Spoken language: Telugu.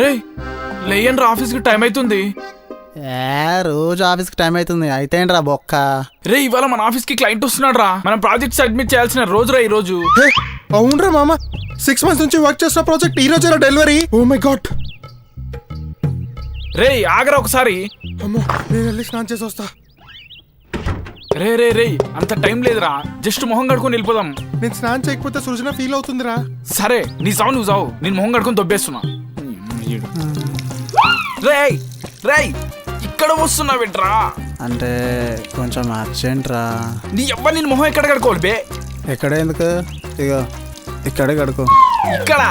రే లేయండి ఆఫీస్కి టైం అవుతుంది. రోజు ఆఫీస్కి టైం అవుతుంది అయితే ఏంట్రా బొక్క. రే ఇవాళ మన ఆఫీస్కి క్లయింట్ వస్తున్నాడు రా. మనం ప్రాజెక్ట్ సబ్మిట్ చేయాల్సిన రోజు రా ఈ రోజు. అవునరా మామ, 6 months నుంచి వర్క్ చేసిన ప్రాజెక్ట్ ఈ రోజు డెలివరీ. Oh my God. రే ఆగరా ఒకసారి. అమ్మో, నేను వెళ్ళి స్నానం చేసి వస్తా. రే రే రే అంత టైం లేదురా, జస్ట్ మొహం కడుకొని వెళ్ళిపోదాం. నేను స్నానం చేయకపోతే సృజన ఫీల్ అవుతుందిరా. సరే నీ సావు నువ్వు సావు, నేను మొహం కడుకొని దొబ్బేస్తున్నా. రే రే ఇక్కడ వస్తున్నా వింట్రా. అంటే కొంచెం అర్జెంట్ రా. నీ ఎవ్వరు నేను మొహం ఎక్కడ కడుకోవాలి బే. ఎక్కడ ఎందుకు, ఇగో ఇక్కడే కడుకో. ఇక్కడ